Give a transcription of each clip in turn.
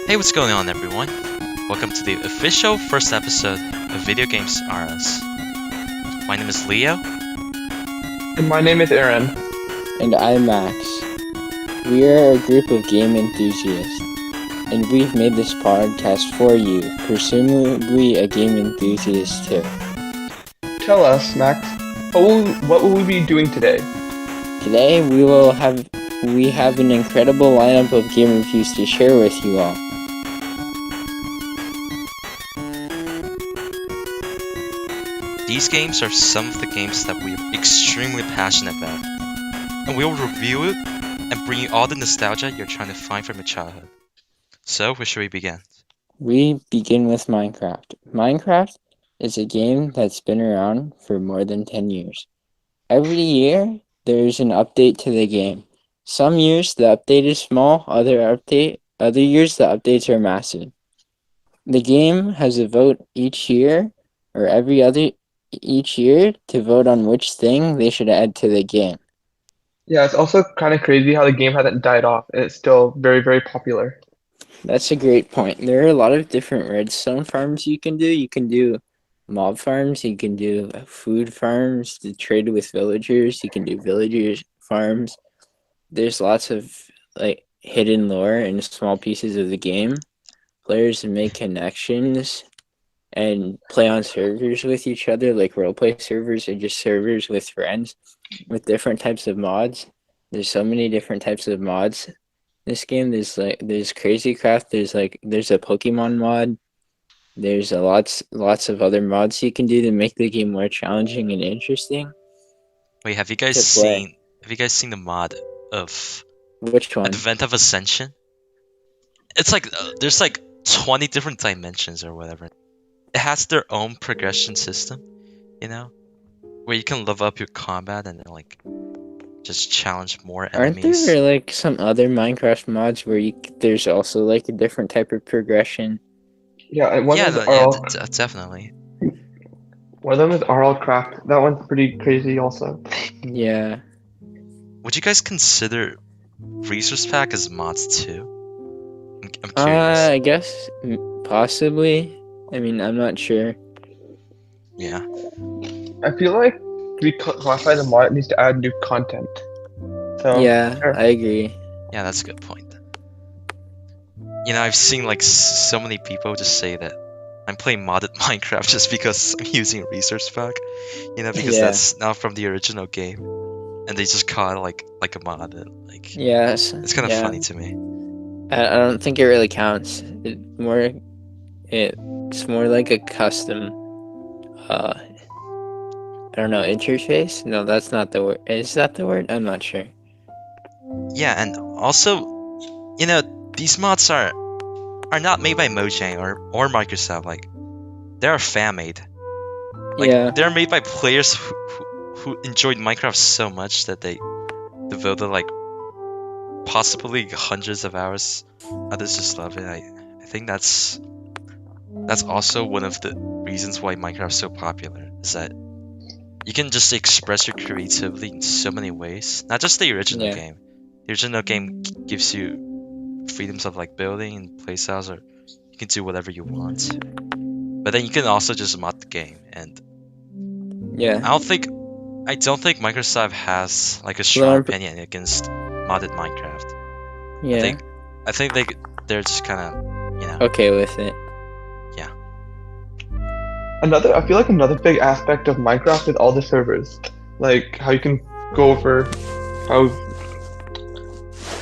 Hey, what's going on, everyone? Welcome to the official first episode of Video Games R Us. My name is Leo. And my name is Aaron. And I'm Max. We are a group of game enthusiasts, and we've made this podcast for you, presumably a game enthusiast too. Tell us, Max, what will we be doing today? Today we have an incredible lineup of game reviews to share with you all. These games are some of the games that we're extremely passionate about, and we'll review it and bring you all the nostalgia you're trying to find from your childhood. So, where should we begin? We begin with Minecraft. Minecraft is a game that's been around for more than 10 years. Every year, there's an update to the game. Some years, the update is small, other years, the updates are massive. The game has a vote each year, or each year, to vote on which thing they should add to the game. Yeah, it's also kind of crazy how the game hasn't died off, and it's still very, very popular. That's a great point. There are a lot of different redstone farms you can do. You can do mob farms, you can do food farms to trade with villagers, you can do villagers farms. There's lots of hidden lore in small pieces of the game. Players make connections and play on servers with each other, like roleplay servers or just servers with friends with different types of mods. There's so many different types of mods. This game, there's Crazy Craft, there's a Pokemon mod. There's lots of other mods you can do to make the game more challenging and interesting. Wait, have you guys seen the mod of which one? Advent of Ascension? It's like there's like 20 different dimensions or whatever. It has their own progression system, where you can level up your combat and just challenge more enemies. Aren't there some other Minecraft mods where there's also a different type of progression? Yeah, definitely. One of them is RL Craft. That one's pretty crazy also. Yeah. Would you guys consider Resource Pack as mods too? I'm curious. I guess possibly. I mean, I'm not sure. Yeah. I feel like to be classified as a mod, it needs to add new content. So yeah, sure. I agree. Yeah, that's a good point. I've seen so many people just say that I'm playing modded Minecraft just because I'm using Resource Pack, because that's not from the original game, and they just call it like a mod. Yes, it's kind of funny to me. I don't think it really counts. It's more like a custom. I don't know, interface? No, that's not the word. Is that the word? I'm not sure. Yeah, and also, these mods are not made by Mojang or Microsoft. They're fan-made. They're made by players who enjoyed Minecraft so much that they devoted possibly hundreds of hours. Others just love it. I think that's also one of the reasons why Minecraft's so popular, is that you can just express your creativity in so many ways. Not just the original game. The original game gives you freedoms of building and playstyles, or you can do whatever you want. But then you can also just mod the game, and I don't think Microsoft has a strong opinion against modded Minecraft. Yeah. I think they're just kind of okay with it. Yeah. I feel like another big aspect of Minecraft is all the servers. How you can go over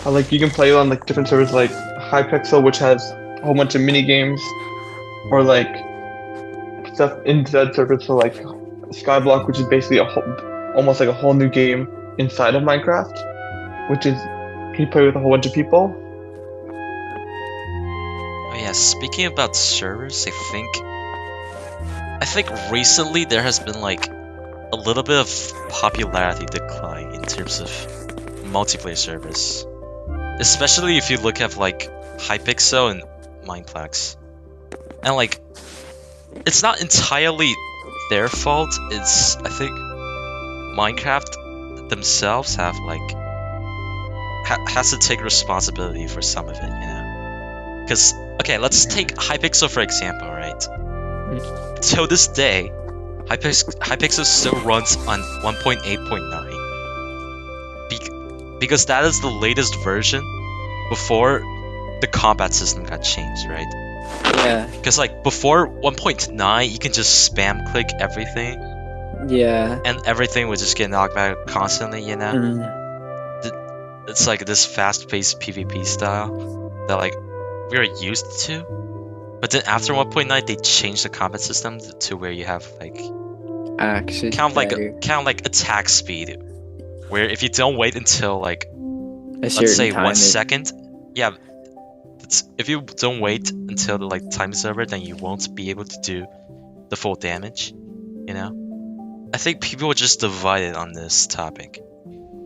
how you can play on different servers like Hypixel, which has a whole bunch of mini games, or stuff in Zed servers, so Skyblock, which is basically almost a whole new game inside of Minecraft, which is you play with a whole bunch of people. Oh yeah, speaking about servers, I think recently there has been a little bit of popularity decline in terms of multiplayer servers. Especially if you look at Hypixel and Mineplex. And it's not entirely their fault. I think Minecraft themselves have has to take responsibility for some of it, Because okay, let's take Hypixel for example, right? Till this day, Hypixel still runs on 1.8.9 because that is the latest version before the combat system got changed, right? Yeah. Because like before 1.9, you can just spam click everything. Yeah. And everything would just get knocked back constantly, you know? It's like this fast-paced PvP style that like we are used to. But then after 1.9, they changed the combat system to where you have like access kind of like attack speed, where if you don't wait until like let's say 1 second, yeah, if you don't wait until the like time is over, then you won't be able to do the full damage, you know? I think people are just divided on this topic.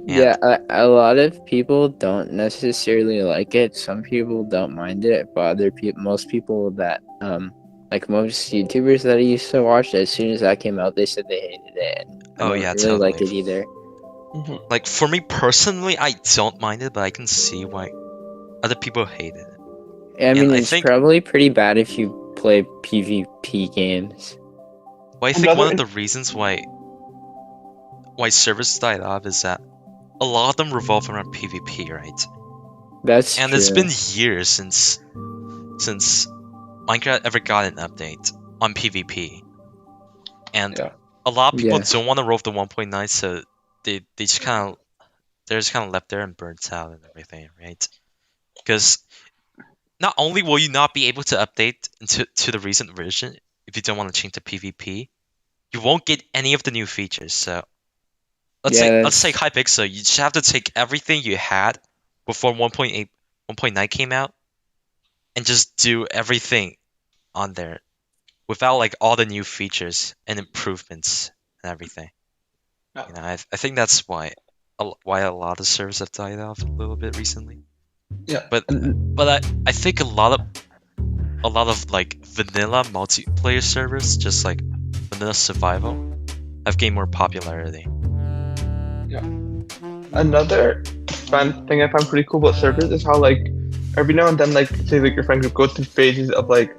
Yeah, a lot of people don't necessarily like it. Some people don't mind it, but most people that like most YouTubers that I used to watch, as soon as that came out, they said they hated it. And I don't really totally like it either. Like for me personally, I don't mind it, but I can see why other people hate it. I mean, it's probably pretty bad if you play PvP games. Well, I think one of the reasons why servers died off is that a lot of them revolve around PvP, right? That's true. It's been years since Minecraft ever got an update on PvP, and a lot of people don't want to roll the 1.9, so they're just kind of left there and burnt out and everything, right? Because not only will you not be able to update to the recent version if you don't want to change to PvP, you won't get any of the new features. So let's take Hypixel. You just have to take everything you had before 1.9 came out and just do everything on there without like all the new features and improvements and everything. You know, I think that's why a lot of servers have died off a little bit recently. Yeah. But I think a lot of like vanilla multiplayer servers, just like vanilla survival, have gained more popularity. Yeah. Another fun thing I find pretty cool about servers is how like every now and then, like say like your friend group goes through phases of like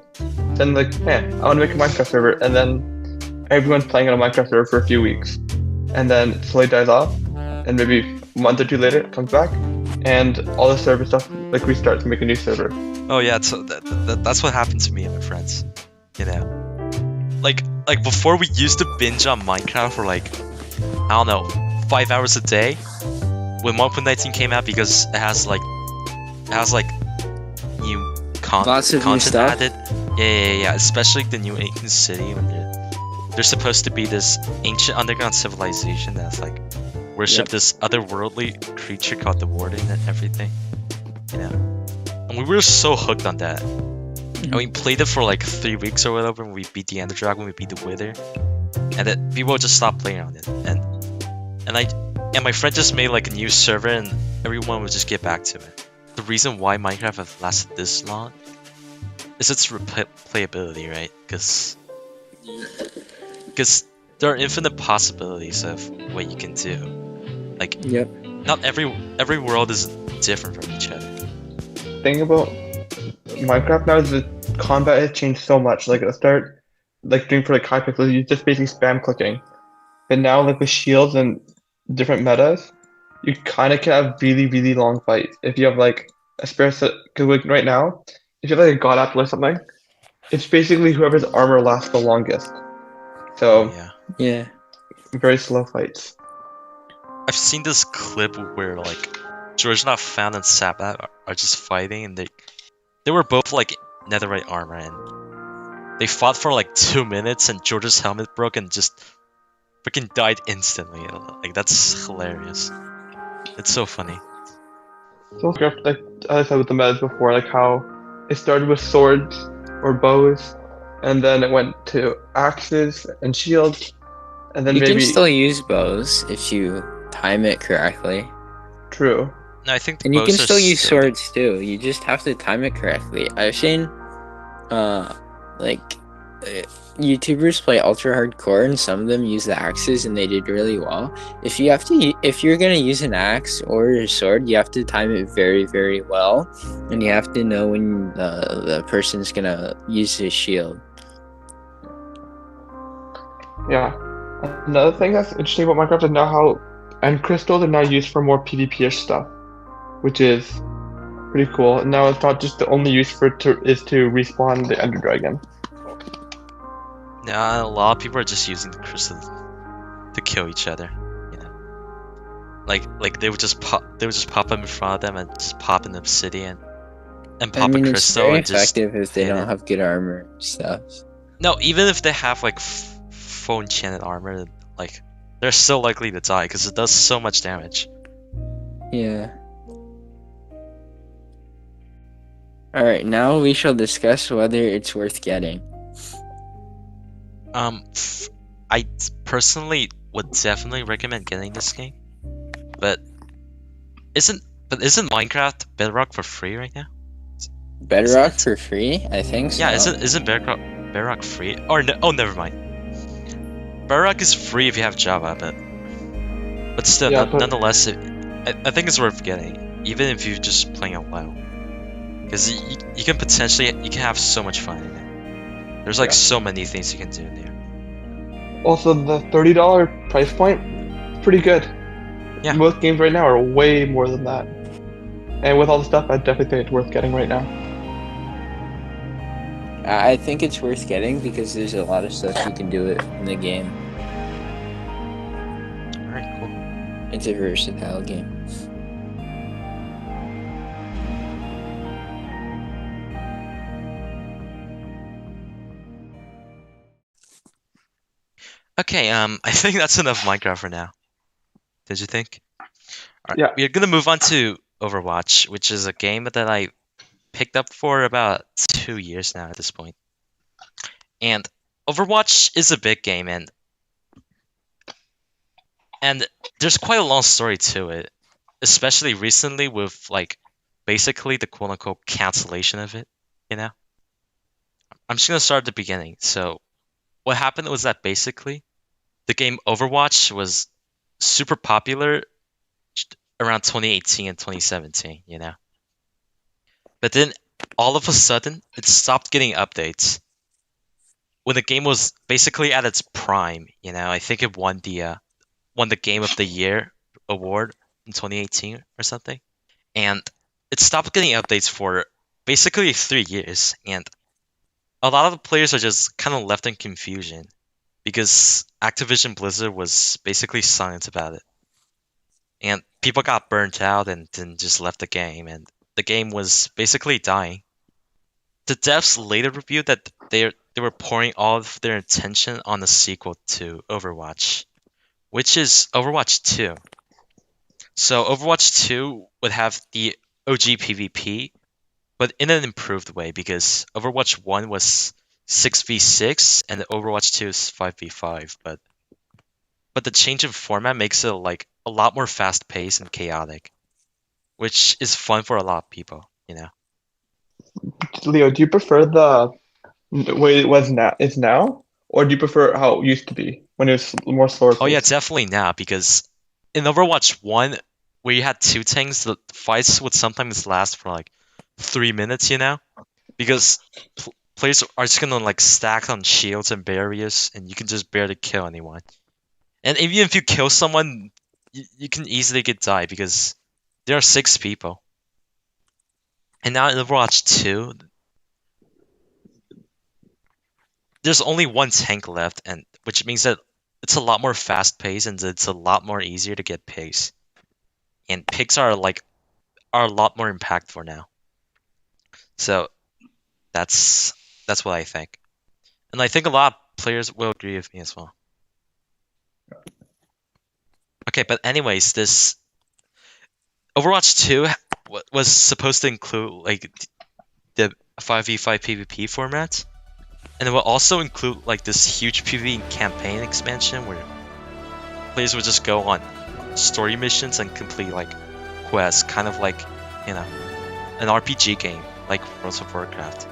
then like, hey, I want to make a Minecraft server, and then everyone's playing on a Minecraft server for a few weeks, and then it slowly dies off, and maybe a month or two later it comes back, and all the server stuff like restarts to make a new server. Oh yeah, so that's what happened to me and my friends. You know, like before we used to binge on Minecraft for like I don't know 5 hours a day. When 1.19 came out, because it has like new content added. Yeah. Especially the new ancient city when they're supposed to be this ancient underground civilization that's like worship this otherworldly creature called the Warden and everything. You know, and we were so hooked on that. And we played it for like 3 weeks or whatever. And we beat the Ender Dragon, we beat the Wither, and then people just stopped playing on it. And my friend just made like a new server, and everyone would just get back to it. The reason why Minecraft has lasted this long is its replayability, right? Because there are infinite possibilities of what you can do. Like, not every world is different from each other. The thing about Minecraft now is the combat has changed so much. Like at the start, like doing for like Hypixel, you just basically spam clicking. But now, like with shields and different metas, you kind of can have really, really long fights. If you have like a spare set, because like right now, if you have like a god apple or something, it's basically whoever's armor lasts the longest. So yeah, very slow fights. I've seen this clip where like George Not Found and Sabat are just fighting, and they were both like netherite armor, and they fought for like 2 minutes, and George's helmet broke and just freaking died instantly. Like that's hilarious. It's so funny. So like I said with the metas before, like how it started with swords or bows, and then it went to axes and shields, and then you maybe can still use bows if you time it correctly. True. No, I think and you can still use swords too. You just have to time it correctly. I've seen like YouTubers play ultra hardcore, and some of them use the axes, and they did really well. If you're gonna use an axe or a sword, you have to time it very, very well, and you have to know when the person's gonna use his shield. Yeah. Another thing that's interesting about Minecraft is now how end crystals are now used for more PvP-ish stuff, which is pretty cool. And now it's not just the only use for it is to respawn the Ender Dragon. Now a lot of people are just using the crystals to kill each other. You know, like they would just pop them in front of them and just pop an obsidian and pop a crystal. It's very and just effective if they don't have good armor and stuff. No, even if they have like full enchanted armor, like they're still likely to die because it does so much damage. Yeah. Alright, now we shall discuss whether it's worth getting. I personally would definitely recommend getting this game, but isn't Minecraft Bedrock for free right now? Bedrock for free? I think so. Yeah, isn't Bedrock free? Or no, oh, never mind. Bedrock is free if you have Java, but still, Yeah, nonetheless, I think it's worth getting, even if you're just playing a while, because you can potentially have so much fun in it. There's like so many things you can do in there. Also, the $30 price point is pretty good. Yeah. Most games right now are way more than that. And with all the stuff, I definitely think it's worth getting right now. I think it's worth getting because there's a lot of stuff you can do it in the game. Alright, cool. It's a versatile game. Okay, I think that's enough Minecraft for now. Did you think? Alright, Yeah. we're gonna move on to Overwatch, which is a game that I picked up for about 2 years now at this point. And Overwatch is a big game, and there's quite a long story to it, especially recently with like basically the quote-unquote cancellation of it, you know? I'm just gonna start at the beginning. So what happened was that basically the game Overwatch was super popular around 2018 and 2017, you know? But then all of a sudden it stopped getting updates when the game was basically at its prime, you know? I think it won the Game of the Year award in 2018 or something. And it stopped getting updates for basically 3 years, and a lot of the players are just kind of left in confusion because Activision Blizzard was basically silent about it. And people got burnt out and then just left the game, and the game was basically dying. The devs later revealed that they were pouring all of their attention on the sequel to Overwatch, which is Overwatch 2. So Overwatch 2 would have the OG PvP, but in an improved way, because Overwatch 1 was 6v6 and Overwatch 2 is 5v5, but the change in format makes it like a lot more fast-paced and chaotic, which is fun for a lot of people, you know. Leo, do you prefer the way it was now, or do you prefer how it used to be when it was more slower? Oh yeah, definitely now, because in Overwatch 1, where you had 2 tanks, the fights would sometimes last for like 3 minutes, you know, because players are just gonna like stack on shields and barriers, and you can just barely kill anyone. And even if you kill someone, you can easily get died because there are 6 people. And now in Overwatch 2, there's only 1 tank left, and which means that it's a lot more fast-paced and it's a lot more easier to get picks. And picks are a lot more impactful now. So that's what I think. And I think a lot of players will agree with me as well. Okay, but anyways, this Overwatch 2 was supposed to include like the 5v5 PvP format, and it will also include like this huge PvE campaign expansion where players would just go on story missions and complete like quests, kind of like, you know, an RPG game like World of Warcraft.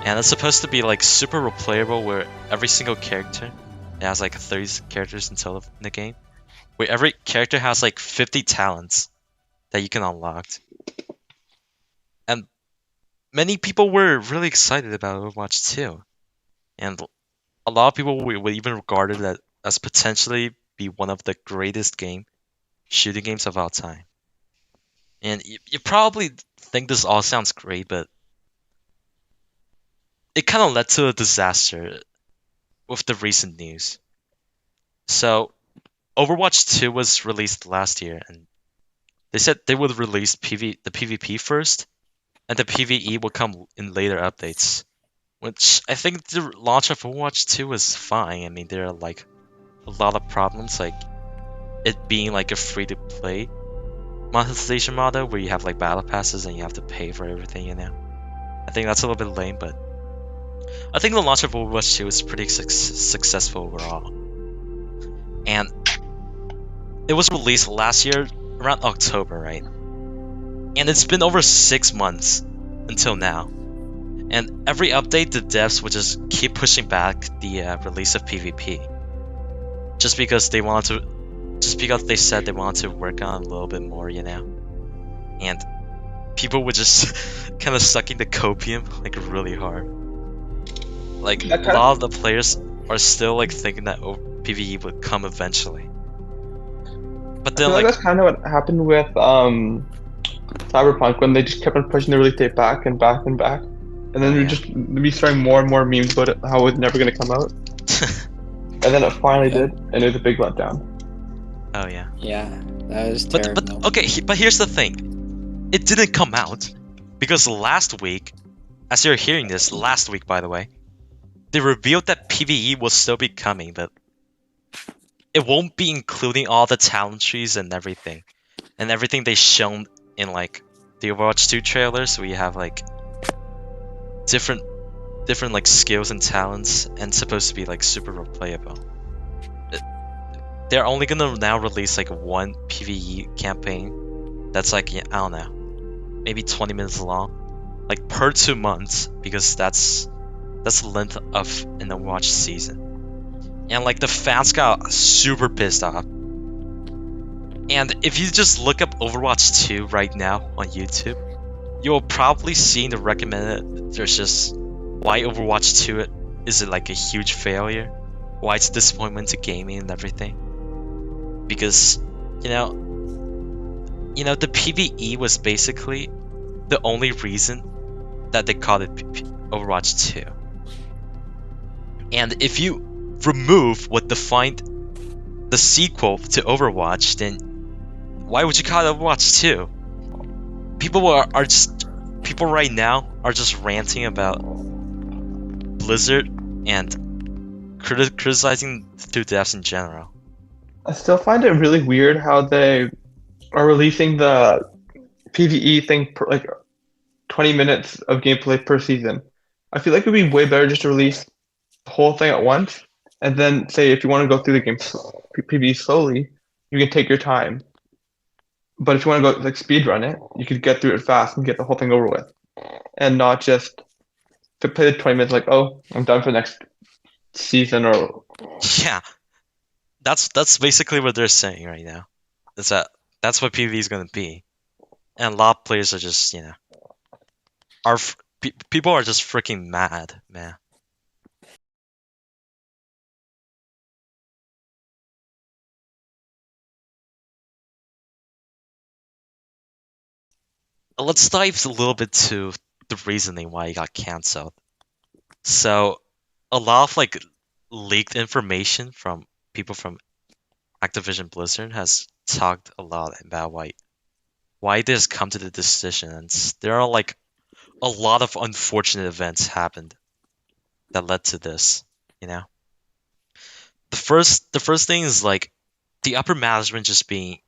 And it's supposed to be like super replayable, where every single character, it has like 30 characters in total in the game, where every character has like 50 talents that you can unlock. And many people were really excited about Overwatch 2. And a lot of people would even regard it as potentially be one of the greatest shooting games of all time. And you probably think this all sounds great, but it kind of led to a disaster with the recent news. So, Overwatch 2 was released last year, and they said they would release the PvP first, and the PvE will come in later updates. Which I think the launch of Overwatch 2 was fine. I mean, there are like a lot of problems, like it being like a free-to-play monetization model where you have like battle passes and you have to pay for everything, you know? I think that's a little bit lame, but I think the launch of Overwatch 2 was pretty successful overall. And it was released last year around October, right? And it's been over 6 months until now. And every update, the devs would just keep pushing back the release of PvP. Just because they said they wanted to work on it a little bit more, you know? And people were just kind of sucking the copium like really hard. Like a lot of the players are still like thinking that PvE would come eventually. But then like that's kind of what happened with Cyberpunk, when they just kept on pushing the release date back and back and back. And then we'd be starting more and more memes about it, how it was never going to come out. And then it finally did, and it was a big letdown. Oh yeah. Yeah, that was terrible. But okay, but here's the thing. It didn't come out because last week, as you're hearing this, last week by the way, they revealed that PvE will still be coming, but it won't be including all the talent trees and everything they shown in like the Overwatch 2 trailers, where you have like different like skills and talents, and supposed to be like super replayable. They're only gonna now release like one PvE campaign that's like, I don't know, maybe 20 minutes long, like per 2 months, because that's the length of an Overwatch season. And like the fans got super pissed off. And if you just look up Overwatch 2 right now on YouTube, you'll probably see in the recommended there's just why Overwatch 2 is like a huge failure, why it's a disappointment to gaming and everything. Because you know the PvE was basically the only reason that they called it Overwatch 2. And if you remove what defined the sequel to Overwatch, then why would you call it Overwatch 2? People right now are just ranting about Blizzard and criticizing the devs in general. I still find it really weird how they are releasing the PvE thing per, like 20 minutes of gameplay per season. I feel like it'd be way better just to release the whole thing at once, and then say if you want to go through the game PvE slowly, you can take your time. But if you want to go like speed run it, you could get through it fast and get the whole thing over with, and not just to play the 20 minutes like, oh, I'm done for the next season. Or yeah, that's basically what they're saying right now. That's what PvE is gonna be, and a lot of players are just people are just freaking mad, man. Let's dive a little bit to the reasoning why it got canceled. So, a lot of like leaked information from people from Activision Blizzard has talked a lot about why this come to the decision, and there are like a lot of unfortunate events happened that led to this. You know, the first thing is like the upper management just being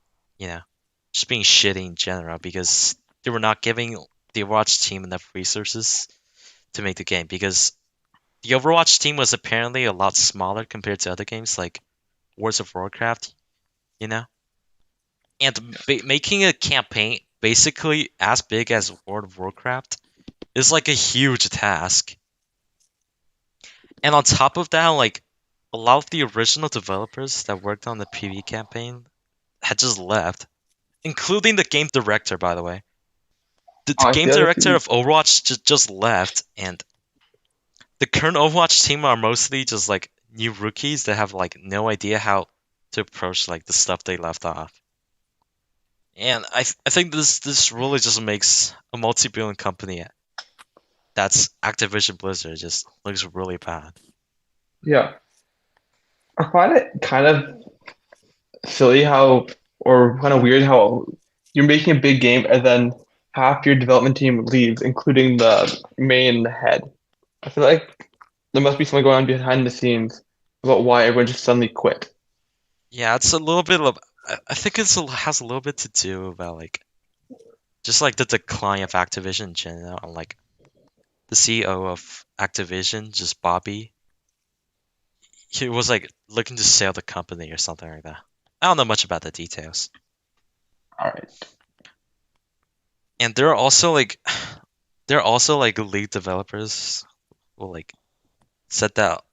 shitty in general, because they were not giving the Overwatch team enough resources to make the game, because the Overwatch team was apparently a lot smaller compared to other games like World of Warcraft, you know? And making a campaign basically as big as World of Warcraft is like a huge task. And on top of that, like a lot of the original developers that worked on the PvE campaign had just left, including the game director, by the way. The game director of Overwatch just left, and the current Overwatch team are mostly just like new rookies that have like no idea how to approach like the stuff they left off. And I think this really just makes a multi-billion company that's Activision Blizzard just looks really bad. Yeah. I find it kind of silly or kind of weird how you're making a big game and then half your development team leaves, including the main head. I feel like there must be something going on behind the scenes about why everyone just suddenly quit. Yeah, it's a little bit of. I think has a little bit to do about like, just like the decline of Activision in general, and like, the CEO of Activision, just Bobby. He was like looking to sell the company or something like that. I don't know much about the details. All right. And there are also like lead developers who like said that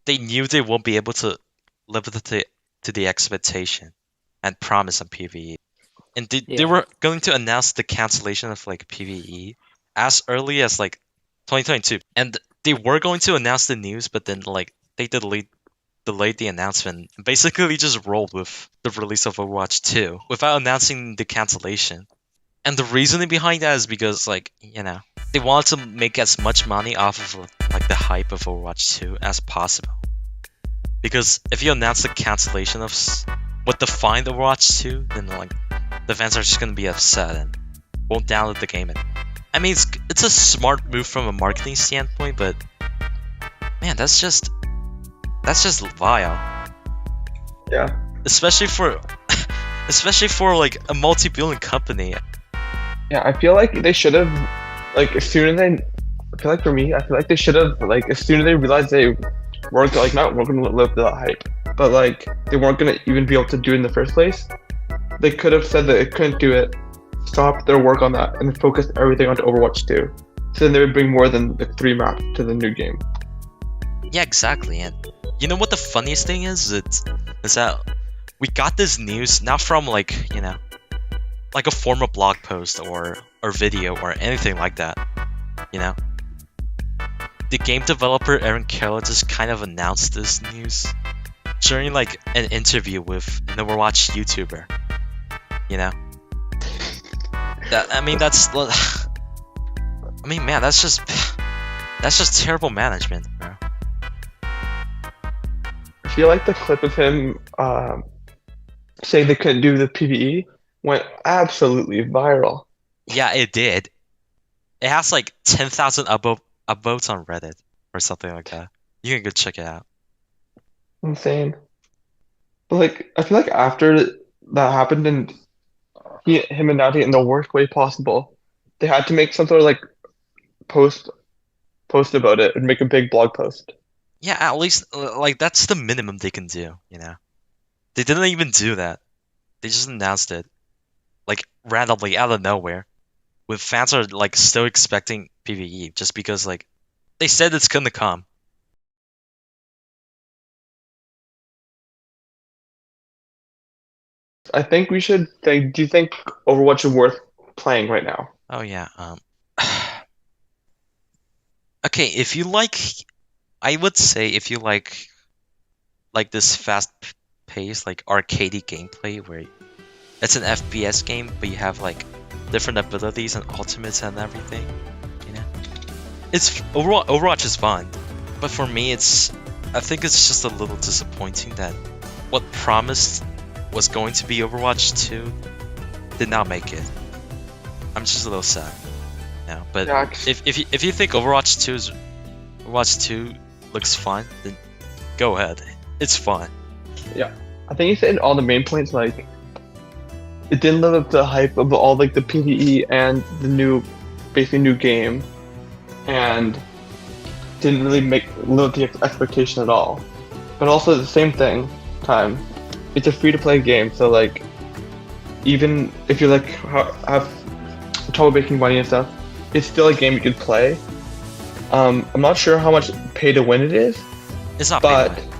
they knew they won't be able to live up to the expectation and promise on PvE. And they were going to announce the cancellation of like PvE as early as like 2022. And they were going to announce the news, but then like they delayed the announcement and basically just rolled with the release of Overwatch 2 without announcing the cancellation. And the reasoning behind that is because, like, you know, they wanted to make as much money off of like the hype of Overwatch 2 as possible. Because if you announce the cancellation of what defined Overwatch 2, then like the fans are just gonna be upset and won't download the game anymore. I mean, it's a smart move from a marketing standpoint, but man, that's just vile. Yeah. Especially for like a multi-billion company. Yeah, I feel like they should have, like, as soon as I feel like for me, I feel like they should have, like, as soon as they realized they weren't, like, not going to live the hype, but, like, they weren't going to even be able to do it in the first place, they could have said that it couldn't do it, stopped their work on that, and focused everything onto Overwatch 2. So then they would bring more than the 3 maps to the new game. Yeah, exactly. And you know what the funniest thing is? Is that we got this news not from, like, you know, like a former blog post or video or anything like that, you know? The game developer Aaron Carroll just kind of announced this news during like an interview with an Overwatch YouTuber, you know? That's just terrible management, bro. I feel like the clip of him saying they couldn't do the PvE went absolutely viral. Yeah, it did. It has like 10,000 upvotes on Reddit or something like that. You can go check it out. Insane. But like, I feel like after that happened and him announcing it in the worst way possible, they had to make some sort of like post about it and make a big blog post. Yeah, at least like that's the minimum they can do, you know. They didn't even do that. They just announced it like randomly out of nowhere, with fans are like still expecting PvE just because like they said it's gonna come. I think we should think. Do you think Overwatch is worth playing right now? Oh yeah. Okay, if you like, I would say if you like this fast-paced, like arcadey gameplay where it's an FPS game, but you have like different abilities and ultimates and everything, you know. It's Overwatch is fun, but for me, I think it's just a little disappointing that what promised was going to be Overwatch 2 did not make it. I'm just a little sad. No, but yeah, if you think Overwatch 2 looks fun, then go ahead. It's fun. Yeah, I think you said all the main points. Like, it didn't live up to the hype of all like the PvE and the basically new game, and didn't really live up to the expectation at all. But also at the same time, it's a free-to-play game, so like, even if you like have trouble making money and stuff, it's still a game you could play. I'm not sure how much pay to win it is. It's not but pay to win.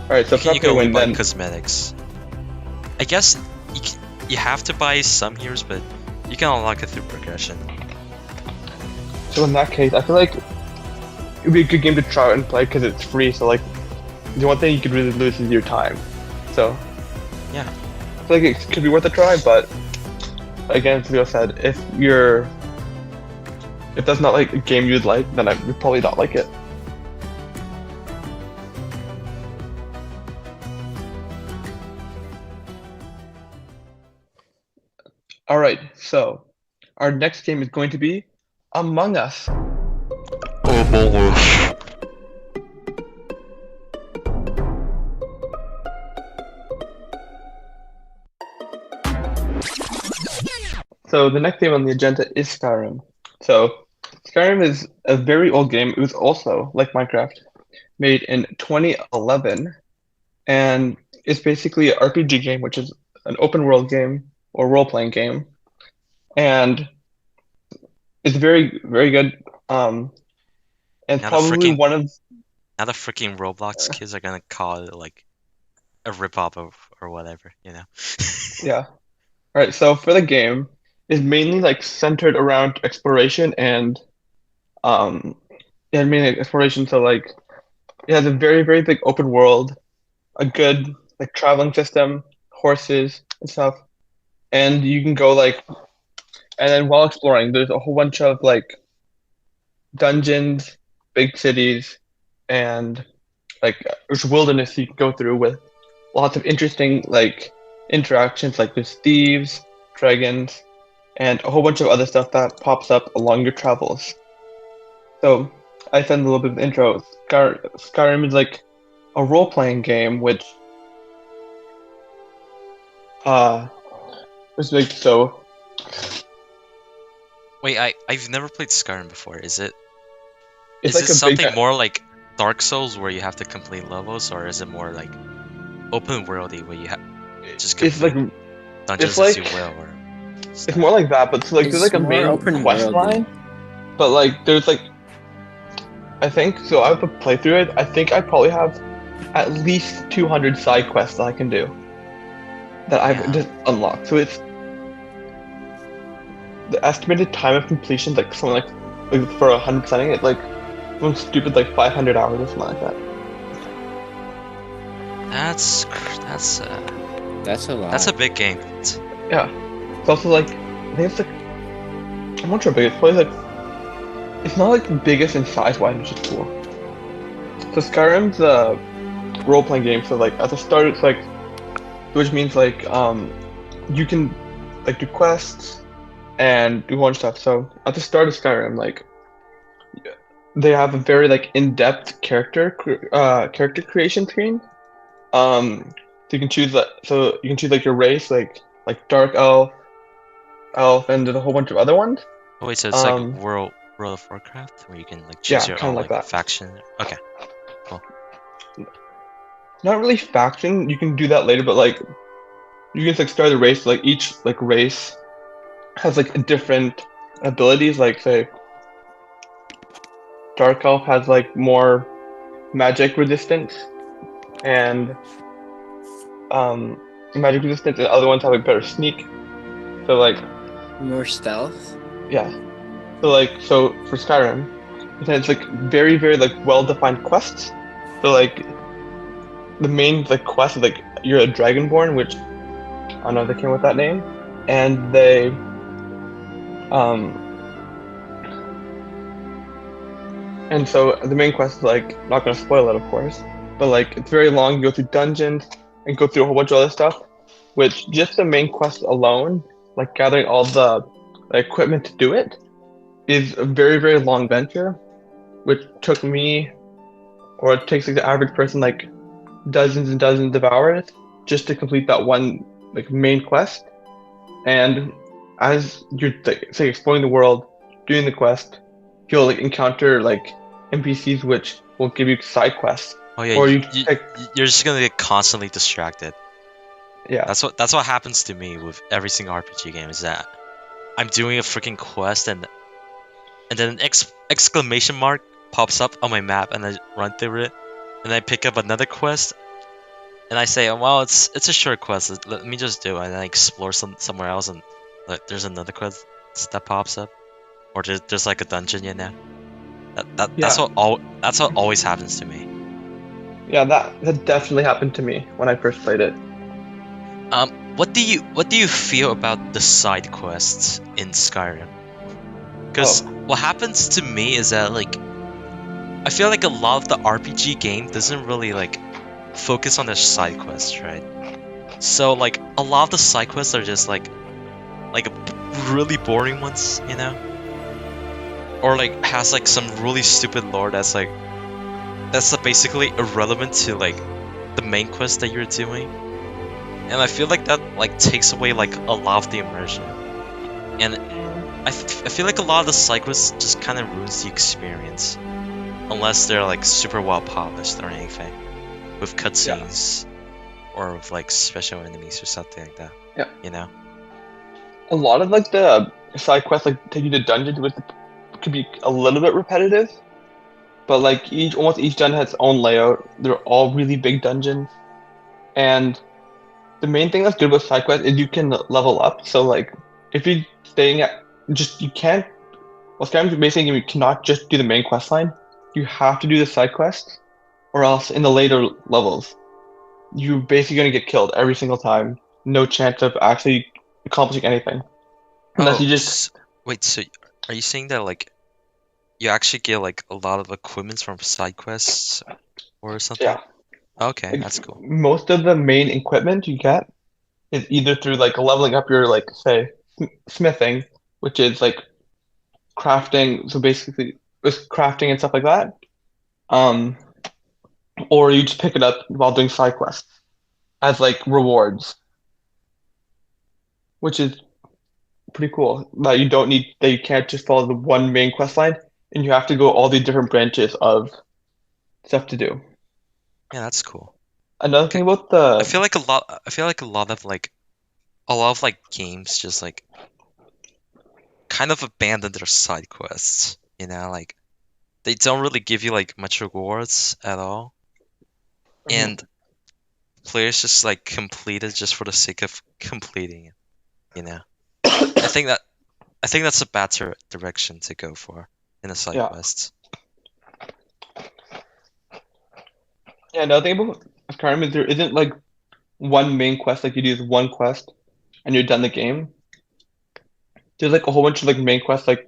Alright, so if You can only buy then cosmetics. I guess you have to buy some heroes, but you can unlock it through progression. so in that case, I feel like it'd be a good game to try and play because it's free. So like, the one thing you could really lose is your time. So yeah, I feel like it could be worth a try. But again, as Leo said, if that's not like a game you'd like, then I would probably not like it. Alright, so our next game is going to be Among Us. So the next game on the agenda is Skyrim. So Skyrim is a very old game. It was also, like Minecraft, made in 2011, and it's basically an RPG game, which is an open world game or role-playing game, and it's very, very good. And Now probably one of now the freaking Roblox kids are gonna call it like a rip-off of or whatever, you know? yeah. All right. So for the game, it's mainly like centered around exploration and mainly exploration. So like it has a very, very big open world, a good like traveling system, horses and stuff, and you can go like, and then while exploring, there's a whole bunch of like dungeons, big cities, and like there's wilderness you can go through with lots of interesting like interactions. Like there's thieves, dragons, and a whole bunch of other stuff that pops up along your travels. So I said a little bit of the intro. Skyrim is like a role-playing game, which was like so. Wait, I've never played Skyrim before. Is it It's is like it a something big. more like Dark Souls where you have to complete levels, or is it more like open worldy where you have just It's like complete dungeons it's as like you will, or it's more like that, but so, like there's It's like a more main open quest worldy. line, but like there's like I think so. I have to play through it. I think I probably have at least 200 side quests that I can do that I've Yeah. just unlocked. So it's the estimated time of completion, like something like for 100%ing it, like some stupid like 500 hours or something like that. that's That's a lot. that's a big game. Yeah. It's also like I think it's like I'm not sure how big. It's probably like it's not like the biggest in size wise, which is cool. So Skyrim's a role-playing game, so like at the start it's like, which means like you can like do quests and do a bunch of stuff. So at the start of Skyrim, like they have a very like in-depth character creation screen. So you can choose that. So you can choose like your race, like dark elf, and there's a whole bunch of other ones. Oh wait, so it's like Um, World of Warcraft where you can like choose Yeah, your kinda own like like that. faction. Okay. Not really faction. You can do that later, but like you can like start a race. Like each like race has like different abilities. Like say, Dark Elf has like more magic resistance, and magic resistance, and other ones have like better sneak. So like More stealth. yeah. So for Skyrim, it's like very very like well defined quests. So like the main like quest is like you're a dragonborn, which I don't know if they came with that name, and they and so the main quest is like not gonna spoil it of course, but like it's very long. You go through dungeons and go through a whole bunch of other stuff, which just the main quest alone, like gathering all the equipment to do it, is a very very long venture, which took me, or it takes like the average person like dozens and dozens of hours just to complete that one like main quest. And as you're like, say exploring the world, doing the quest, you'll like encounter like NPCs which will give you side quests. Oh yeah, Or you, you pick- you're just gonna get constantly distracted. Yeah. That's what happens to me with every single RPG game. Is that I'm doing a freaking quest and then an exclamation mark pops up on my map, and I run through it, and I pick up another quest, and I say, well, it's a short quest. Let me just do it, and I explore somewhere else, and like, there's another quest that pops up, or there's like a dungeon, you know. That's what always happens to me. Yeah, that definitely happened to me when I first played it. What do you feel about the side quests in Skyrim? Because what happens to me is that like I feel like a lot of the RPG game doesn't really like focus on the side quests, right? So like a lot of the side quests are just like really boring ones, you know? Or like has like some really stupid lore that's basically irrelevant to like the main quest that you're doing. And I feel like that like takes away like a lot of the immersion. And I feel like a lot of the side quests just kind of ruins the experience. Unless they're like super well polished or anything. With cutscenes. Or with like special enemies or something like that. Yeah. You know? A lot of like the side quests like take you to dungeons with could be a little bit repetitive. But like almost each dungeon has its own layout. They're all really big dungeons. And the main thing that's good with side quests is you can level up. So like if you're staying at you can't Skyrim's basically you cannot just do the main quest line. You have to do the side quests, or else in the later levels, you're basically gonna get killed every single time. No chance of actually accomplishing anything. Unless you just wait, so are you saying that like you actually get like a lot of equipment from side quests or something? Yeah. Okay, Like, that's cool. most of the main equipment you get is either through like leveling up your like say smithing, which is like crafting, so basically with crafting and stuff like that. Or you just pick it up while doing side quests as like rewards, which is pretty cool. That you can't just follow the one main quest line, and you have to go all the different branches of stuff to do. Yeah, that's cool. Another thing about the I feel like a lot of like games just like kind of abandon their side quests, you know, like they don't really give you like much rewards at all. And players just like complete it just for the sake of completing it, you know. I think that's a better direction to go for in a side quests. Yeah, another thing about Skyrim is there isn't like one main quest, like you do this one quest and you're done the game. There's like a whole bunch of like main quests, like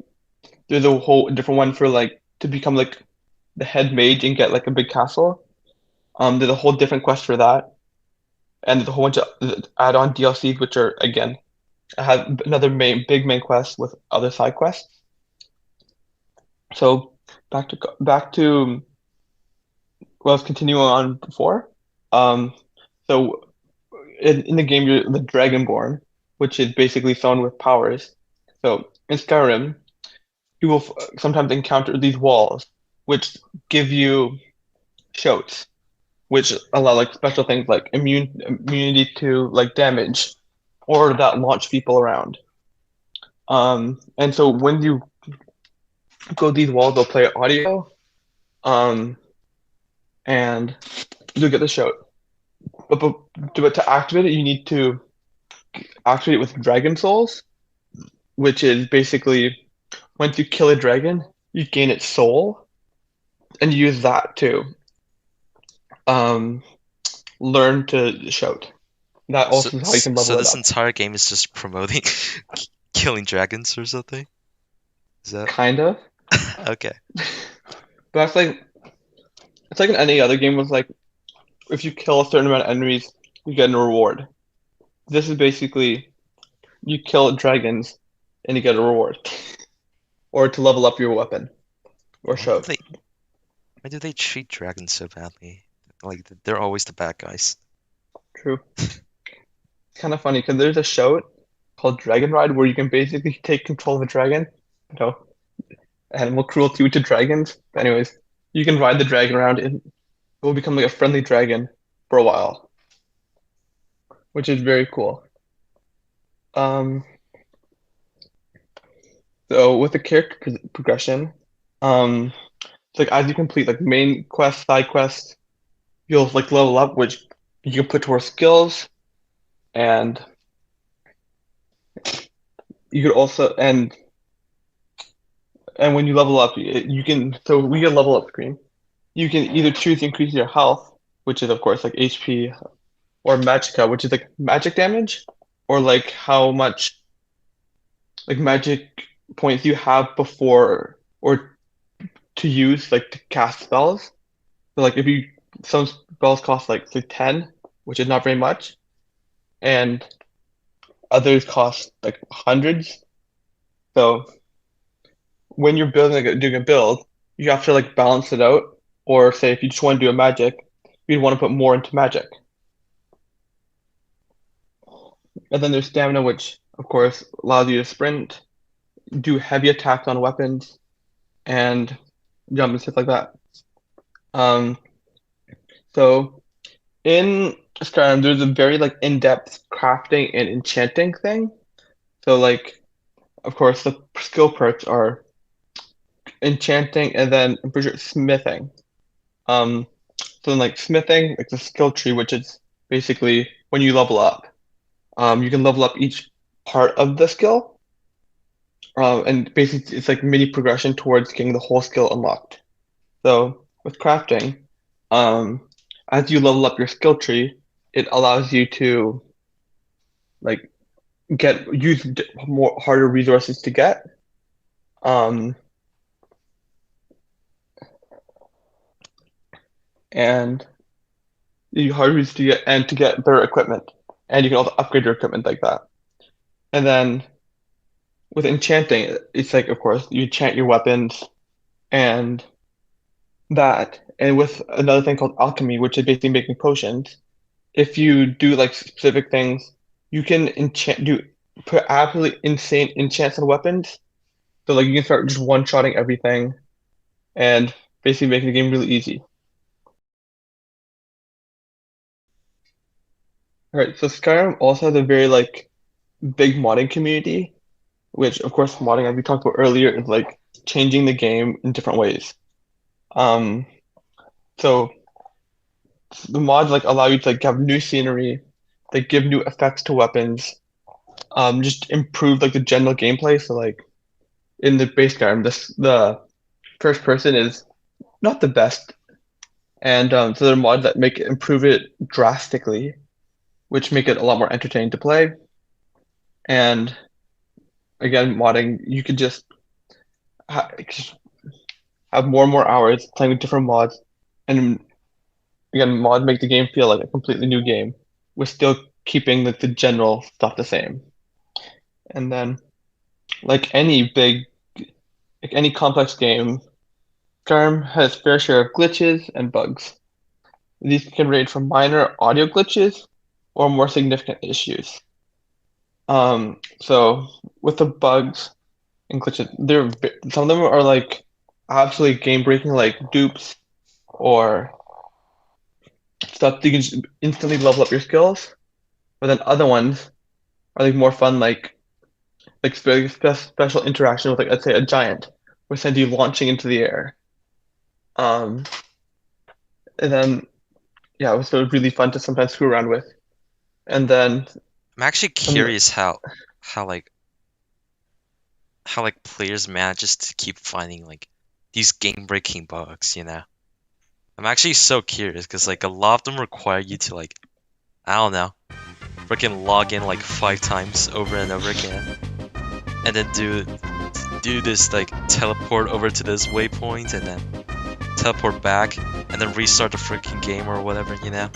there's a whole different one for like to become like the head mage and get like a big castle. There's a whole different quest for that. And there's a whole bunch of add-on DLCs which are again have another big main quest with other side quests. So back to what I was continuing on before. So in the game, you're the Dragonborn, which is basically someone with powers. So in Skyrim, you will sometimes encounter these walls, which give you shoats, which allow like special things like immunity to like damage, or that launch people around. And so when you go these walls, they'll play audio, and you'll get the shout. But to activate it, you need to activate it with dragon souls, which is basically once you kill a dragon, you gain its soul, and you use that to learn to shout. That also is how you can level it up. So this entire game is just promoting killing dragons or something? Is that kind of? Okay. But it's like in any other game with like if you kill a certain amount of enemies, you get a reward. This is basically you kill dragons and you get a reward. Or to level up your weapon. Or show. Why do they treat dragons so badly? Like they're always the bad guys. True. It's kind of funny because there's a show called Dragon Ride where you can basically take control of a dragon. You know, animal cruelty to dragons. But anyways, you can ride the dragon around and it will become like a friendly dragon for a while, which is very cool. So with the character progression, It's like as you complete like main quests, side quests, you'll like level up, which you can put towards skills, and you could also and when you level up, you can so we get a level up screen. You can either choose to increase your health, which is of course like HP, or magicka, which is like magic damage, or like how much like magic points you have before or to use like to cast spells. So like if you some spells cost like say 10, which is not very much, and others cost like hundreds. So when you're building like doing a build, you have to like balance it out. Or say if you just want to do a magic, you'd want to put more into magic. And then there's stamina, which of course allows you to sprint, do heavy attacks on weapons, and jump and stuff like that. So in Skyrim, there's a very like in-depth crafting and enchanting thing. So like, of course, the skill perks are enchanting and then I'm pretty sure smithing. So like smithing, like the skill tree, which is basically when you level up, you can level up each part of the skill. And basically it's like mini progression towards getting the whole skill unlocked. So with crafting, as you level up your skill tree, it allows you to like use more harder resources to get. And you harder resources to get and to get better equipment. And you can also upgrade your equipment like that. And then with enchanting, it's like of course you enchant your weapons and that. And with another thing called alchemy, which is basically making potions, if you do like specific things, you can put absolutely insane enchants on weapons. So like you can start just one-shotting everything and basically making the game really easy. All right, so Skyrim also has a very like big modding community, which of course modding, as we talked about earlier, is like changing the game in different ways. Um, so the mods like allow you to like have new scenery, they give new effects to weapons, just improve like the general gameplay. So like in the base Skyrim, the first person is not the best, and so there are mods that make improve it drastically, which make it a lot more entertaining to play. And again, modding, you could just have more and more hours playing with different mods, and again, mod make the game feel like a completely new game, with still keeping the general stuff the same. And then, like any complex game, Skyrim has fair share of glitches and bugs. These can range from minor audio glitches or more significant issues. So with the bugs and glitches, some of them are like absolutely game-breaking, like dupes or stuff that you can just instantly level up your skills. But then other ones are like more fun, like special interaction with like let's say a giant, which sends you launching into the air. And then yeah, it was really fun to sometimes screw around with. And then I'm actually curious how like players manages to keep finding like these game-breaking bugs, you know? I'm actually so curious because like a lot of them require you to like, I don't know, freaking log in like 5 times over and over again, and then do this like teleport over to this waypoint and then teleport back and then restart the freaking game or whatever, you know?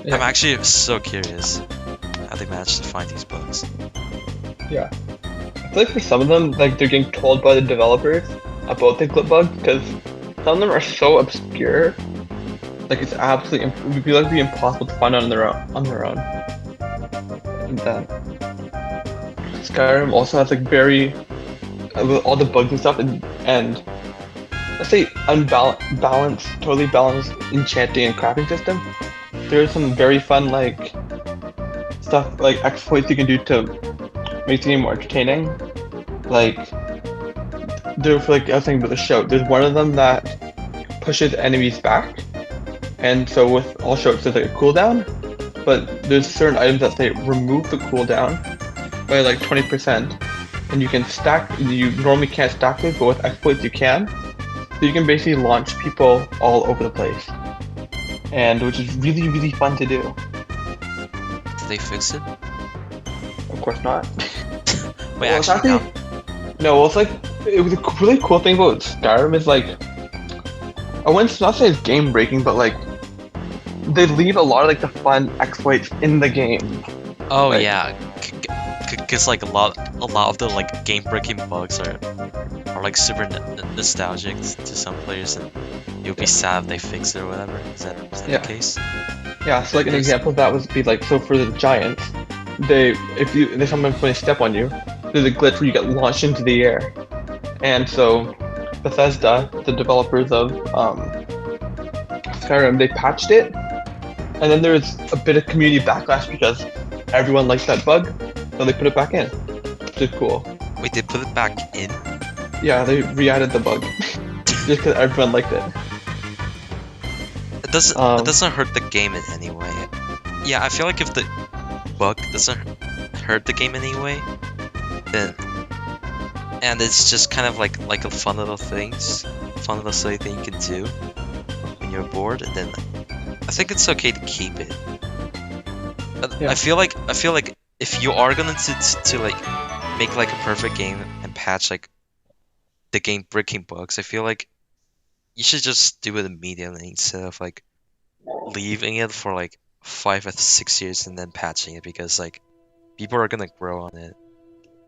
Yeah. I'm actually so curious how they manage to find these bugs. Yeah. I feel like for some of them, like they're getting told by the developers about the glitch bugs because some of them are so obscure. Like it's absolutely, it would be like be impossible to find on their own. And then Skyrim also has like very all the bugs and stuff and let's say totally balanced enchanting and crafting system. There's some very fun like stuff like exploits you can do to make the game more entertaining. Like there's like I was thinking about the shout. There's one of them that pushes enemies back, and so with all shouts there's like a cooldown, but there's certain items that say remove the cooldown by like 20%, and you can stack. You normally can't stack it, but with exploits you can. So you can basically launch people all over the place, and which is really really fun to do. Did they fix it? Of course not. Wait, Well, actually, no. No, well, it's like it was a really cool thing about Skyrim is like I wouldn't not say it's game breaking, but like they leave a lot of like the fun exploits in the game. Oh Like- yeah, because like a lot of the like game breaking bugs are like super nostalgic to some players, and you'll be sad if they fix it or whatever. Is that Yeah. the case? Yeah, so like an example of that would be like so for the giants, if someone put a step on you, there's a glitch where you get launched into the air, and so Bethesda, the developers of Skyrim, they patched it, and then there was a bit of community backlash because everyone likes that bug, so they put it back in, which is cool. Wait, they put it back in? Yeah, they re-added the bug just because everyone liked it. It doesn't hurt the game in any way. Yeah, I feel like if the bug doesn't hurt the game in any way, then and it's just kind of like a fun little silly thing you can do when you're bored, then I think it's okay to keep it. But Yeah. I feel like if you are gonna to like make like a perfect game and patch like the game breaking bugs, I feel like you should just do it immediately instead of like leaving it for like 5 or 6 years and then patching it, because like people are gonna grow on it,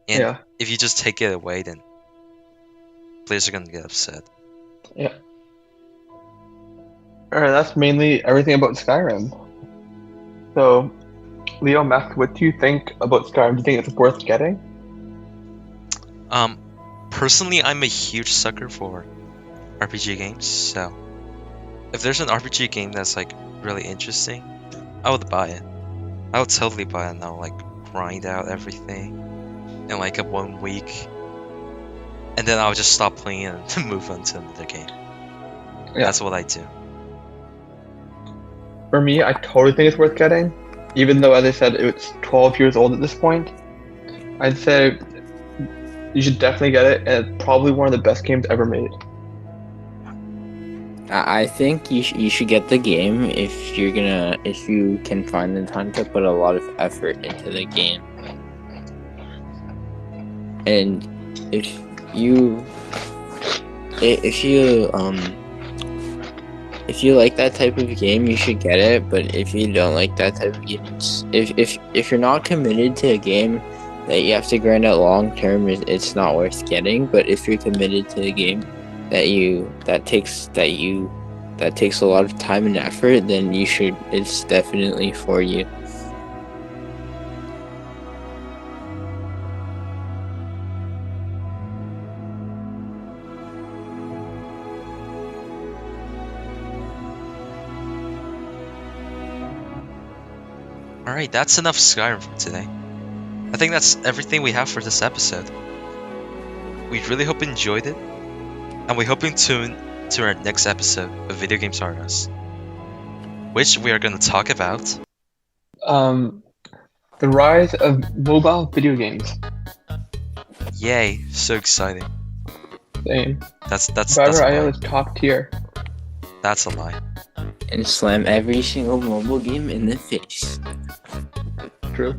and Yeah. if you just take it away, then players are gonna get upset. Yeah. Alright, that's mainly everything about Skyrim. So, Leo, Max, what do you think about Skyrim? Do you think it's worth getting? Personally, I'm a huge sucker for RPG games, so if there's an RPG game that's like really interesting, I would buy it. I would totally buy it, and I'll like grind out everything in like a 1 week, and then I'll just stop playing it and move on to another game. Yeah. That's what I do. For me, I totally think it's worth getting, even though, as I said, it's 12 years old at this point. I'd say you should definitely get it, and it's probably one of the best games ever made. I think you should get the game if you can find the time to put a lot of effort into the game. And if you like that type of game, you should get it. But if you don't like that type of game, if you're not committed to a game that you have to grind out long term, it's not worth getting. But if you're committed to a game that takes a lot of time and effort, then you should. It's definitely for you. Alright, that's enough Skyrim for today. I think that's everything we have for this episode. We really hope you enjoyed it, and we hope you tune to our next episode of Video Games Are Us, which we are going to talk about The rise of mobile video games. Yay, so exciting. Same. That's a Driver.io lie. is top tier. That's a lie. And slam every single mobile game in the face. True.